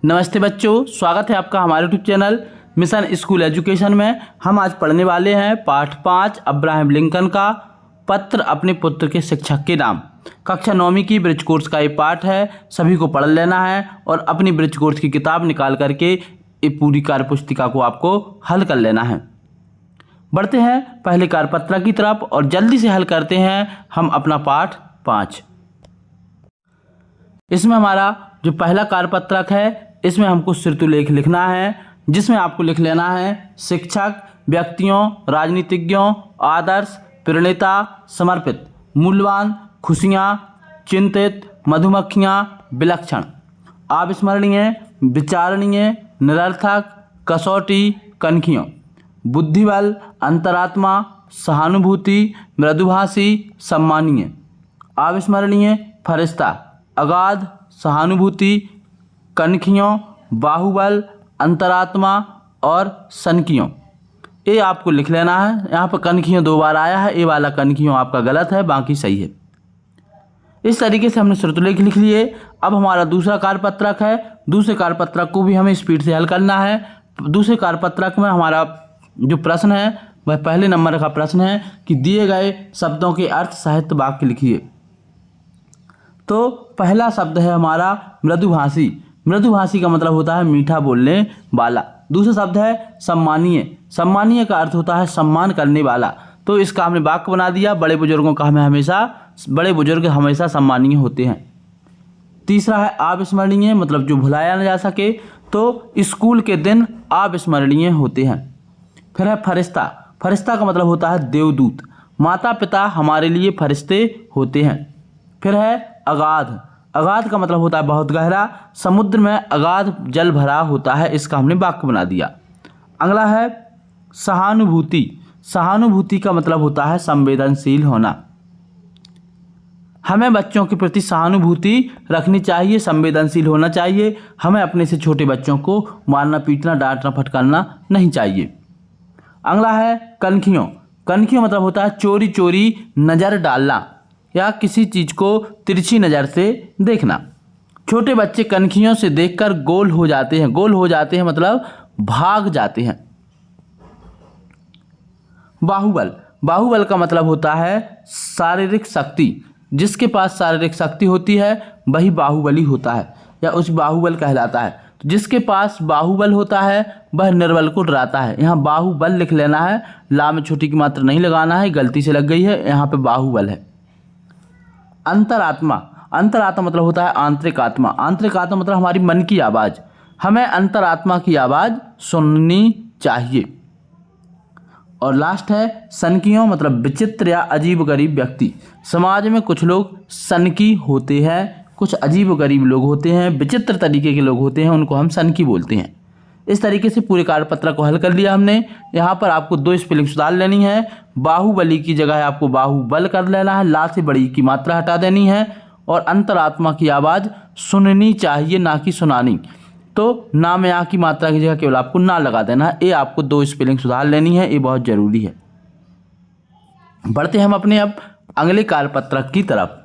नमस्ते बच्चों, स्वागत है आपका हमारे YouTube channel mission school education में। हम आज पढ़ने वाले हैं पाठ 5 अब्राहम लिंकन का पत्र अपने पुत्र के शिक्षक के नाम। कक्षा 9वीं की ब्रिज कोर्स का ये पाठ है, सभी को पढ़ लेना है और अपनी ब्रिज कोर्स की किताब निकाल करके ये पूरी कार्यपुस्तिका को आपको हल कर लेना है। बढ़ते हैं पहले कार्यपत्र की तरफ और जल्दी से हल करते हैं हम अपना पाठ 5। इसमें हमारा जो पहला कार्यपत्रक है, इसमें हमको ऋतुलेख लिखना है, जिसमें आपको लिख लेना है शिक्षक, व्यक्तियों, राजनीतिज्ञों, आदर्श, प्रणेता, समर्पित, मूल्यवान, खुशियाँ, चिंतित, मधुमक्खियाँ, विलक्षण, अविस्मरणीय, विचारणीय, निरर्थक, कसौटी, कनखियों, बुद्धिबल, अंतरात्मा, सहानुभूति, मृदुभाषी, सम्मानीय, अविस्मरणीय, फरिश्ता, अगाध, सहानुभूति, कनखियों, बाहुबल, अंतरात्मा और सनकियों। ये आपको लिख लेना है। यहाँ पर कनखियों 2 बार आया है, ये वाला कनखियों आपका गलत है, बाकी सही है। इस तरीके से हमने श्रुतलेख लिख लिए। अब हमारा दूसरा कार्यपत्रक है। दूसरे कार्यपत्रक को भी हमें स्पीड से हल करना है। दूसरे कार्यपत्रक में हमारा जो प्रश्न है वह पहले नंबर का प्रश्न है कि दिए गए शब्दों के अर्थ साहित्य वाक्य लिखिए। तो पहला शब्द है हमारा मृदुभाषी। मृदुभाषी का मतलब होता है मीठा बोलने वाला। दूसरा शब्द है सम्मानीय। सम्मानीय का अर्थ होता है सम्मान करने वाला। तो इसका हमने वाक्य बना दिया, बड़े बुजुर्ग हमेशा सम्मानीय होते हैं। तीसरा है अविस्मरणीय, मतलब जो भुलाया न जा सके। तो स्कूल के दिन अविस्मरणीय होते हैं। फिर है फरिश्ता। फरिश्ता का मतलब होता है देवदूत। माता पिता हमारे लिए फरिश्ते होते हैं। फिर है अगाध। अगाध का मतलब होता है बहुत गहरा। समुद्र में अगाध जल भरा होता है, इसका हमने वाक्य बना दिया। अगला है सहानुभूति। सहानुभूति का मतलब होता है संवेदनशील होना। हमें बच्चों के प्रति सहानुभूति रखनी चाहिए, संवेदनशील होना चाहिए। हमें अपने से छोटे बच्चों को मारना, पीटना, डांटना, फटकारना नहीं चाहिए। अगला है कनखियों। कनखियों मतलब होता है चोरी चोरी नज़र डालना या किसी चीज़ को तिरछी नज़र से देखना। छोटे बच्चे कनखियों से देखकर गोल हो जाते हैं। गोल हो जाते हैं मतलब भाग जाते हैं। बाहुबल। बाहुबल का मतलब होता है शारीरिक शक्ति। जिसके पास शारीरिक शक्ति होती है वही बाहुबली होता है या उस बाहुबल कहलाता है। तो जिसके पास बाहुबल होता है वह निर्बल को डराता है। यहाँ बाहुबल लिख लेना है, ला में छोटी की मात्रा नहीं लगाना है, गलती से लग गई है, यहाँ पे बाहुबल है। अंतरात्मा। अंतरात्मा मतलब होता है आंतरिक आत्मा। आंतरिक आत्मा मतलब हमारी मन की आवाज़। हमें अंतरात्मा की आवाज़ सुननी चाहिए। और लास्ट है सनकियों, मतलब विचित्र या अजीब गरीब व्यक्ति। समाज में कुछ लोग सनकी होते हैं, कुछ अजीब गरीब लोग होते हैं, विचित्र तरीके के लोग होते हैं, उनको हम सनकी बोलते हैं। इस तरीके से पूरे कार्यपत्र को हल कर लिया हमने। यहाँ पर आपको 2 स्पेलिंग सुधार लेनी है। बाहुबली की जगह आपको बाहुबल कर लेना है, ला से बड़ी की मात्रा हटा देनी है। और अंतरात्मा की आवाज़ सुननी चाहिए, ना कि सुनानी। तो ना में आ की मात्रा की जगह केवल आपको ना लगा देना है। ये आपको 2 स्पेलिंग सुधार लेनी है, ये बहुत ज़रूरी है। बढ़ते हैं हम अपने अब अगले कार्यपत्रक की तरफ।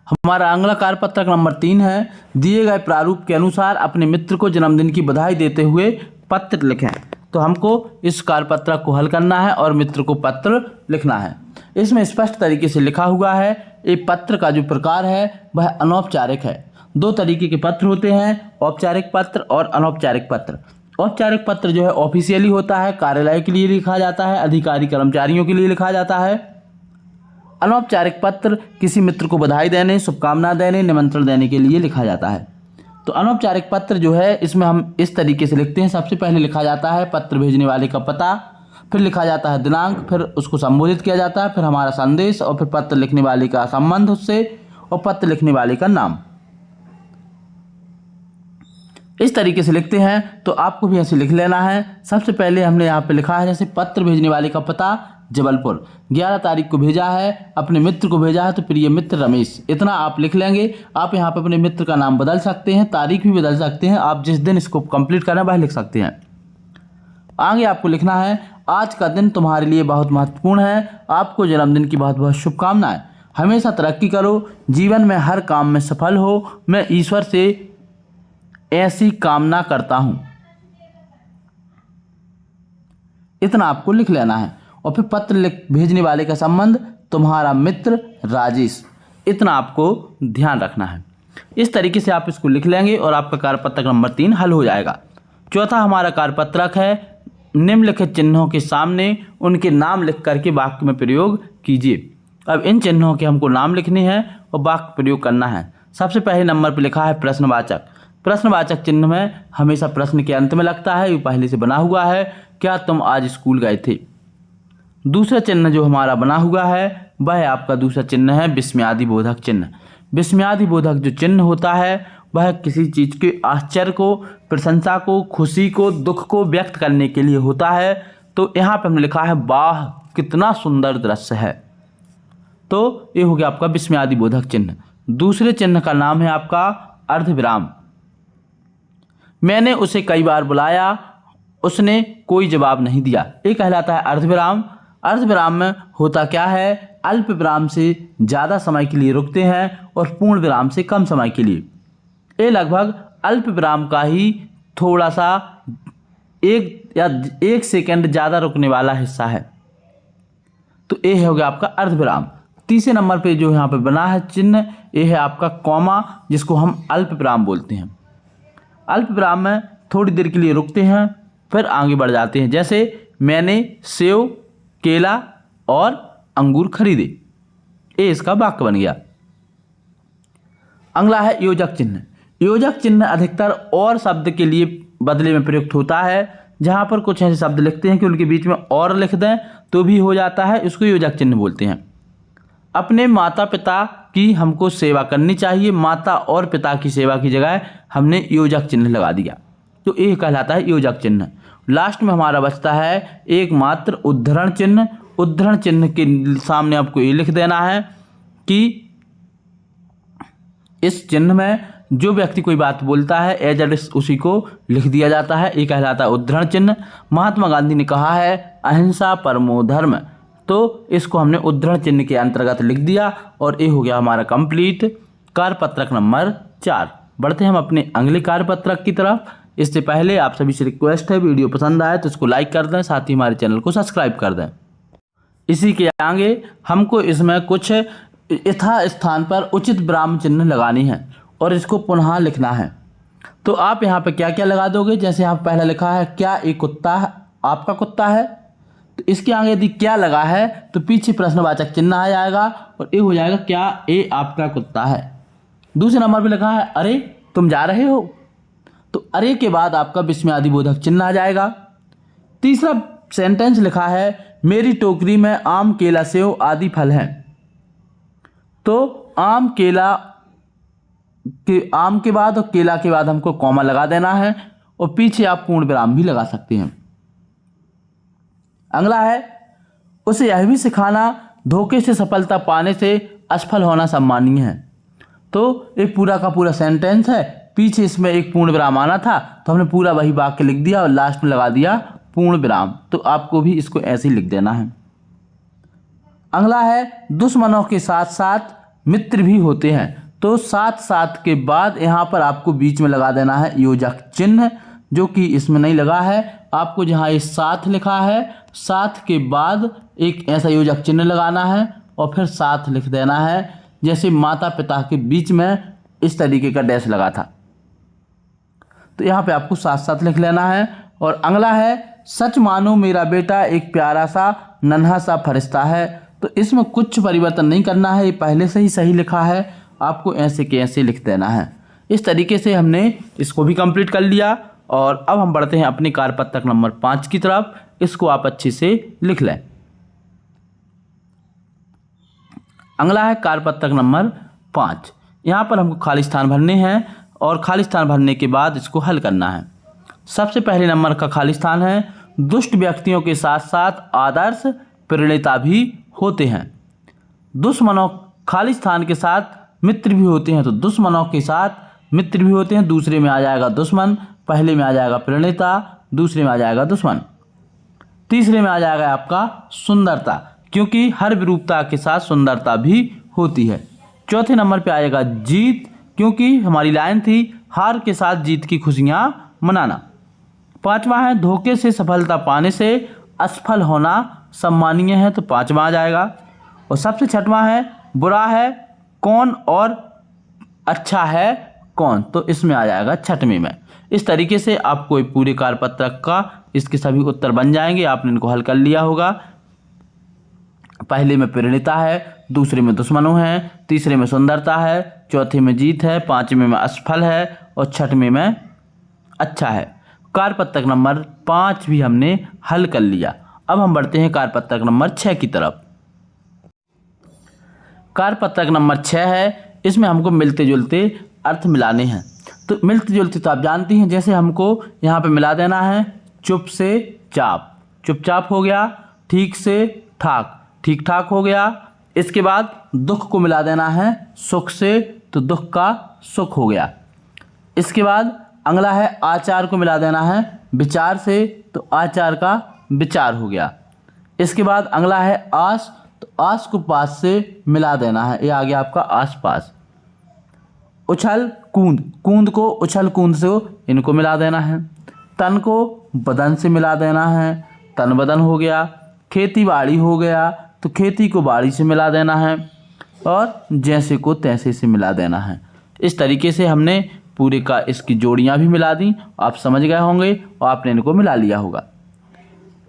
हमारा अगला कार्यपत्रक नंबर 3 है। दिए गए प्रारूप के अनुसार अपने मित्र को जन्मदिन की बधाई देते हुए पत्र लिखें। तो हमको इस कार्यपत्रक को हल करना है और मित्र को पत्र लिखना है। इसमें स्पष्ट तरीके से लिखा हुआ है। ये पत्र का जो प्रकार है वह अनौपचारिक है। 2 तरीके के पत्र होते हैं, औपचारिक पत्र और अनौपचारिक पत्र। औपचारिक पत्र जो है ऑफिशियली होता है, कार्यालय के लिए लिखा जाता है, अधिकारी कर्मचारियों के लिए लिखा जाता है। अनौपचारिक पत्र किसी मित्र को बधाई देने, शुभकामना देने, निमंत्रण देने के लिए लिखा जाता है। तो अनौपचारिक पत्र जो है इसमें हम इस तरीके से लिखते हैं। सबसे पहले लिखा जाता है पत्र भेजने वाले का पता, फिर लिखा जाता है दिनांक, फिर उसको संबोधित किया जाता है, फिर हमारा संदेश और फिर पत्र लिखने वाले का संबंध उससे और पत्र लिखने वाले का नाम। इस तरीके से लिखते हैं। तो आपको भी ऐसे लिख लेना है। सबसे पहले हमने यहाँ पे लिखा है जैसे पत्र भेजने वाले का पता जबलपुर, 11 तारीख को भेजा है, अपने मित्र को भेजा है तो प्रिय मित्र रमेश। इतना आप लिख लेंगे। आप यहाँ पे अपने मित्र का नाम बदल सकते हैं, तारीख भी बदल सकते हैं। आप जिस दिन इसको कंप्लीट करें वह लिख सकते हैं। आगे आपको लिखना है आज का दिन तुम्हारे लिए बहुत महत्वपूर्ण है। आपको जन्मदिन की बहुत बहुत शुभकामनाएं। हमेशा तरक्की करो, जीवन में हर काम में सफल हो। मैं ईश्वर से ऐसी कामना करता हूँ। इतना आपको लिख लेना है। और फिर पत्र लिख भेजने वाले का संबंध तुम्हारा मित्र राजेश, इतना आपको ध्यान रखना है। इस तरीके से आप इसको लिख लेंगे और आपका कार्यपत्रक नंबर 3 हल हो जाएगा। चौथा हमारा कार्यपत्रक है, निम्नलिखित चिन्हों के सामने उनके नाम लिख करके वाक्य में प्रयोग कीजिए। अब इन चिन्हों के हमको नाम लिखने हैं और वाक्य प्रयोग करना है। सबसे पहले नंबर पर लिखा है प्रश्नवाचक। प्रश्नवाचक चिन्ह में हमेशा प्रश्न के अंत में लगता है, ये पहले से बना हुआ है, क्या तुम आज स्कूल गए थे। दूसरा चिन्ह जो हमारा बना हुआ है वह आपका दूसरा चिन्ह है विस्मयादि बोधक चिन्ह। विस्मयादि बोधक जो चिन्ह होता है वह किसी चीज़ के आश्चर्य को, प्रशंसा को, खुशी को, दुख को व्यक्त करने के लिए होता है। तो यहाँ पे हमने लिखा है वाह कितना सुंदर दृश्य है, तो ये हो गया आपका विस्मयादि बोधक चिन्ह। दूसरे चिन्ह का नाम है आपका अर्धविराम। मैंने उसे कई बार बुलाया, उसने कोई जवाब नहीं दिया, ये कहलाता है अर्धविराम। अर्धविराम में होता क्या है, अल्प विराम से ज़्यादा समय के लिए रुकते हैं और पूर्ण विराम से कम समय के लिए। ये लगभग अल्प विराम का ही थोड़ा सा एक सेकंड ज़्यादा रुकने वाला हिस्सा है, तो ये हो गया आपका अर्धविराम। तीसरे नंबर पे जो यहाँ पे बना है चिन्ह, ये है आपका कॉमा, जिसको हम अल्प विराम बोलते हैं। अल्प विराम में थोड़ी देर के लिए रुकते हैं फिर आगे बढ़ जाते हैं। जैसे मैंने सेव, केला और अंगूर खरीदे, ये इसका वाक्य बन गया। अगला है योजक चिन्ह। योजक चिन्ह अधिकतर और शब्द के लिए बदले में प्रयुक्त होता है। जहाँ पर कुछ ऐसे शब्द लिखते हैं कि उनके बीच में और लिख दें तो भी हो जाता है, इसको योजक चिन्ह बोलते हैं। अपने माता पिता की हमको सेवा करनी चाहिए, माता और पिता की सेवा की जगह हमने योजक चिन्ह लगा दिया, तो ये कहलाता है योजक चिन्ह। लास्ट में हमारा बचता है एकमात्र उद्धरण चिन्ह। उद्धरण चिन्ह के सामने आपको ये लिख देना है कि इस चिन्ह में जो व्यक्ति कोई बात बोलता है एज इट इज उसी को लिख दिया जाता है, ये कहलाता है उद्धरण चिन्ह। महात्मा गांधी ने कहा है अहिंसा परमो धर्म, तो इसको हमने उद्धरण चिन्ह के अंतर्गत लिख दिया और ये हो गया हमारा कंप्लीट कार्यपत्रक नंबर 4। बढ़ते हैं हम अपने अगले कार्यपत्रक की तरफ। इससे पहले आप सभी से रिक्वेस्ट है, वीडियो पसंद आए तो इसको लाइक कर दें, साथ ही हमारे चैनल को सब्सक्राइब कर दें। इसी के आगे हमको इसमें कुछ यथा स्थान पर उचित विराम चिन्ह लगानी है और इसको पुनः लिखना है। तो आप यहाँ पे क्या क्या लगा दोगे, जैसे यहाँ पहला लिखा है क्या एक कुत्ता आपका कुत्ता है, तो इसके आगे यदि क्या लगा है तो पीछे प्रश्नवाचक चिन्ह आ जाएगा और ये हो जाएगा क्या ये आपका कुत्ता है। दूसरे नंबर पे लिखा है अरे तुम जा रहे हो, तो अरे के बाद आपका विस्मयादि बोधक चिन्ह आ जाएगा। तीसरा सेंटेंस लिखा है मेरी टोकरी में आम, केला, सेव आदि फल हैं, तो आम के बाद और केला के बाद हमको कॉमा लगा देना है और पीछे आप पूर्ण विराम भी लगा सकते हैं। अगला है उसे यह भी सिखाना धोखे से सफलता पाने से असफल होना सम्मानीय है, तो एक पूरा का पूरा सेंटेंस है, पीछे इसमें एक पूर्ण विराम आना था तो हमने पूरा वही वाक्य लिख दिया और लास्ट में लगा दिया पूर्ण विराम, तो आपको भी इसको ऐसे ही लिख देना है। अगला है दुश्मनों के साथ साथ मित्र भी होते हैं, तो साथ साथ के बाद यहाँ पर आपको बीच में लगा देना है योजक चिन्ह, जो कि इसमें नहीं लगा है। आपको जहाँ ये साथ लिखा है साथ के बाद एक ऐसा योजक चिन्ह लगाना है और फिर साथ लिख देना है, जैसे माता पिता के बीच में इस तरीके का डैश लगा था, तो यहाँ पे आपको साथ साथ लिख लेना है। और अगला है सच मानो मेरा बेटा एक प्यारा सा नन्हा सा फरिश्ता है, तो इसमें कुछ परिवर्तन नहीं करना है, ये पहले से ही सही लिखा है, आपको ऐसे के ऐसे लिख देना है। इस तरीके से हमने इसको भी कंप्लीट कर लिया और अब हम बढ़ते हैं अपने कार्यपत्रक नंबर 5 की तरफ। इसको आप अच्छे से लिख लें। अगला है कार्यपत्रक नंबर 5। यहाँ पर हमको खाली स्थान भरने हैं और खाली स्थान भरने के बाद इसको हल करना है। सबसे पहले नंबर का खाली स्थान है दुष्ट व्यक्तियों के साथ साथ आदर्श प्रेरणा भी होते हैं। दुश्मनों खाली स्थान के साथ मित्र भी होते हैं, तो दुश्मनों के साथ मित्र भी होते हैं। दूसरे में आ जाएगा दुश्मन, पहले में आ जाएगा प्रेरणा, दूसरे में आ जाएगा दुश्मन, तीसरे में आ जाएगा आपका सुंदरता, क्योंकि हर विरूपता के साथ सुंदरता भी होती है। चौथे नंबर पे आएगा जीत, क्योंकि हमारी लाइन थी हार के साथ जीत की खुशियाँ मनाना। 5वां है धोखे से सफलता पाने से असफल होना सम्मानीय है, तो 5वां आ जाएगा। और सबसे 6वां है बुरा है कौन और अच्छा है कौन, तो इसमें आ जाएगा 6वें में। इस तरीके से आपको ये पूरे कार्यपत्रक का इसके सभी उत्तर बन जाएंगे। आपने इनको हल कर लिया होगा। पहले में प्रणीता है, दूसरे में दुश्मनों है, तीसरे में सुंदरता है, चौथे में जीत है, 5वें में असफल है और 6वें में अच्छा है। कार्यपत्रक नंबर 5 भी हमने हल कर लिया। अब हम बढ़ते हैं कार्यपत्रक नंबर 6 की तरफ। कार्यपत्रक नंबर 6 है, इसमें हमको मिलते जुलते अर्थ मिलाने हैं। तो मिलते जुलते तो आप जानती हैं, जैसे हमको यहाँ पे मिला देना है चुप से चाप, चुपचाप हो गया, ठीक से ठाक, ठीक ठाक हो गया। इसके बाद दुख को मिला देना है सुख से, तो दुख का सुख हो गया। इसके बाद अगला है आचार को मिला देना है विचार से, तो आचार का विचार हो गया। इसके बाद अगला है आस, तो आस को पास से मिला देना है, ये आ गया आपका आस पास। उछल कूद, कूद को उछल कूद से इनको मिला देना है। तन को बदन से मिला देना है, तन बदन हो गया। खेती बाड़ी हो गया, तो खेती को बाड़ी से मिला देना है। और जैसे को तैसे से मिला देना है। इस तरीके से हमने पूरे का इसकी जोड़ियाँ भी मिला दी, आप समझ गए होंगे और आपने इनको मिला लिया होगा।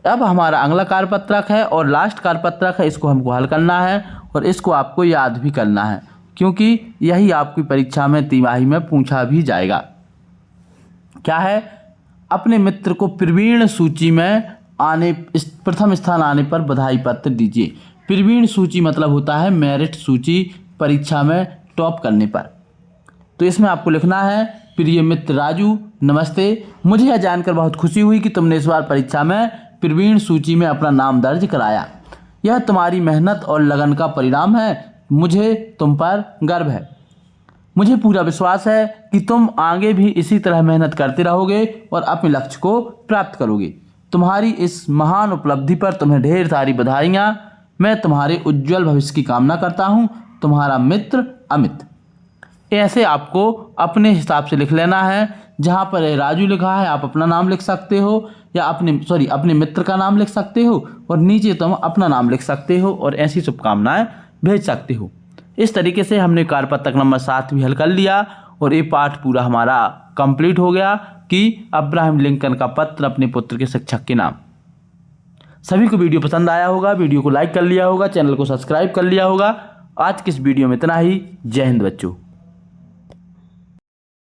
अब हमारा अगला कार्यपत्रक है और लास्ट कार्यपत्रक है, इसको हमको हल करना है और इसको आपको याद भी करना है, क्योंकि यही आपकी परीक्षा में तिमाही में पूछा भी जाएगा। क्या है, अपने मित्र को प्रवीण सूची में आने प्रथम स्थान आने पर बधाई पत्र दीजिए। प्रवीण सूची मतलब होता है मेरिट सूची, परीक्षा में टॉप करने पर। तो इसमें आपको लिखना है प्रिय मित्र राजू नमस्ते, मुझे यह जानकर बहुत खुशी हुई कि तुमने इस बार परीक्षा में प्रवीण सूची में अपना नाम दर्ज कराया। यह तुम्हारी मेहनत और लगन का परिणाम है, मुझे तुम पर गर्व है। मुझे पूरा विश्वास है कि तुम आगे भी इसी तरह मेहनत करते रहोगे और अपने लक्ष्य को प्राप्त करोगे। तुम्हारी इस महान उपलब्धि पर तुम्हें ढेर सारी बधाइयाँ। मैं तुम्हारे उज्जवल भविष्य की कामना करता हूँ, तुम्हारा मित्र अमित। ऐसे आपको अपने हिसाब से लिख लेना है। जहाँ पर राजू लिखा है आप अपना नाम लिख सकते हो, या अपने मित्र का नाम लिख सकते हो और नीचे तुम अपना नाम लिख सकते हो और ऐसी शुभकामनाएं भेज सकते हो। इस तरीके से हमने कार्यपत्रक नंबर 7 भी हल कर लिया और ये पाठ पूरा हमारा कंप्लीट हो गया कि अब्राहम लिंकन का पत्र अपने पुत्र के शिक्षक के नाम। सभी को वीडियो पसंद आया होगा, वीडियो को लाइक कर लिया होगा, चैनल को सब्सक्राइब कर लिया होगा। आज की इस वीडियो में इतना ही। जय हिंद बच्चों।